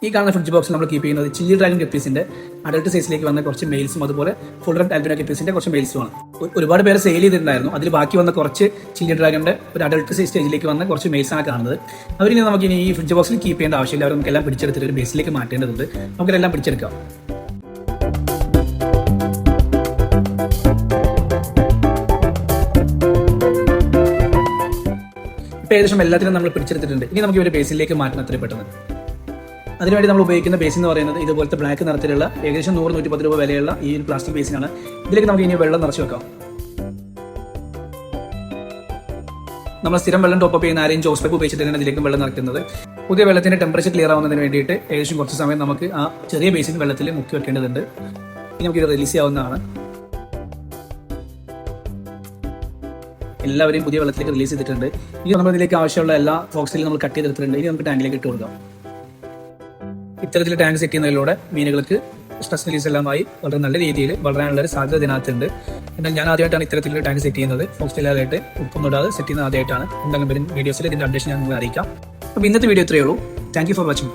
ഈ കാണുന്ന ഫ്രിഡ്ജ് ബോക്സിൽ നമ്മൾ കീപ്പ് ചെയ്യുന്നത് ചില്ലി ഡ്രാഗൺ ഗപ്പീസിന്റെ അഡൽട്ട് സൈസിലേക്ക് വന്ന കുറച്ച് മെയിൽസും അതുപോലെ ഫുൾ റെഡ് ആൽബിനോ ഗപ്പീസിന്റെ കുറച്ച് മെയിൽസുമാണ്. ഒരുപാട് പേര് സെയിൽ ചെയ്തിട്ടുണ്ടായിരുന്നു. അതിൽ ബാക്കി വന്ന കുറച്ച് ചില്ലി ഡ്രാഗന്റെ ഒരു അഡൽട്ട് സൈസ് സ്റ്റേജിലേക്ക് വന്ന കുറച്ച് മെയിൽസാണ് കാണുന്നത്. അവരിനി നമുക്ക് ഇനി ഈ ഫ്രിഡ്ജ് ബോക്സിൽ കീപ്പ് ചെയ്യേണ്ട ആവശ്യമില്ല. അവർ നമുക്കെല്ലാം പിടിച്ചെടുത്തിട്ട് ഒരു ബേസിലേക്ക് മാറ്റേണ്ടതുണ്ട്. നമുക്കെല്ലാം പിടിച്ചെടുക്കാം. ഇപ്പോൾ ഏകദേശം എല്ലാത്തിനും നമ്മൾ പിടിച്ചെടുത്തിട്ടുണ്ട്. ഇനി നമുക്ക് ഒരു ബേസിലേക്ക് മാറ്റണം എത്ര പെട്ടെന്ന്. അതിനുവേണ്ടി നമ്മൾ ഉപയോഗിക്കുന്ന ബേസിൻ എന്ന് പറയുന്നത് ഇതുപോലത്തെ ബ്ലാക്ക് നിറത്തിലുള്ള ഏകദേശം 100-110 രൂപ വിലയുള്ള ഈ ഒരു പ്ലാസ്റ്റിക് ബേസിനാണ്. ഇതിലേക്ക് നമുക്ക് ഇനി വെള്ളം നിറച്ച് വെക്കാം. നമ്മൾ സ്ഥിരം വെള്ളം ടോപ്പ് ചെയ്യുന്ന ആരെയും ജോസ് പൈപ്പ് ഉപയോഗിച്ചിട്ട് തന്നെ ഇതിലേക്ക് വെള്ളം നിറയ്ക്കുന്നത്. പുതിയ വെള്ളത്തിന്റെ ടെമ്പറേച്ചർ ക്ലിയർ ആവുന്നതിന് വേണ്ടിയിട്ട് ഏകദേശം കുറച്ച് സമയം നമുക്ക് ആ ചെറിയ ബേസിൻ വെള്ളത്തിൽ മുക്കി വെക്കേണ്ടതുണ്ട്. ഇനി നമുക്ക് ഇത് റിലീസ് ചെയ്യാവുന്നതാണ്. എല്ലാവരെയും പുതിയ വെള്ളത്തിലേക്ക് റിലീസ് ചെയ്തിട്ടുണ്ട്. ഇനി നമ്മൾ ഇതിലേക്ക് ആവശ്യമുള്ള എല്ലാ ഫോക്സിലും നമ്മൾ കട്ട് ചെയ്തെടുത്തിട്ടുണ്ട്. ഇനി നമുക്ക് ടാങ്കിലേക്ക് ഇട്ട് കൊടുക്കാം. ഇത്തരത്തിൽ ടാങ്ക് സെറ്റ് ചെയ്യുന്നതിലൂടെ മീനുകൾക്ക് സ്ട്രെസ് റിലീസ് എല്ലാമായി വളരെ നല്ല രീതിയിൽ വളരാനുള്ള ഒരു സാധ്യത ഇതിനകത്തുണ്ട്. എന്നാൽ ഞാൻ ആദ്യമായിട്ടാണ് ഇത്തരത്തിൽ ടാങ്ക് സെറ്റ് ചെയ്യുന്നത്. ഫോക്സ് ഇല്ലാതായിട്ട് ഉപ്പൊന്നും ഇടാതെ സെറ്റ് ചെയ്യുന്നത് ആദ്യമായിട്ടാണ്. എന്തായാലും വരും വീഡിയോസിൽ ഇതിന്റെ അപ്ഡേഷൻ ഞാൻ നിങ്ങളെ അറിയിക്കാം. അപ്പോൾ ഇന്നത്തെ വീഡിയോ ഇത്രയേ ഉള്ളൂ. Thank you for watching.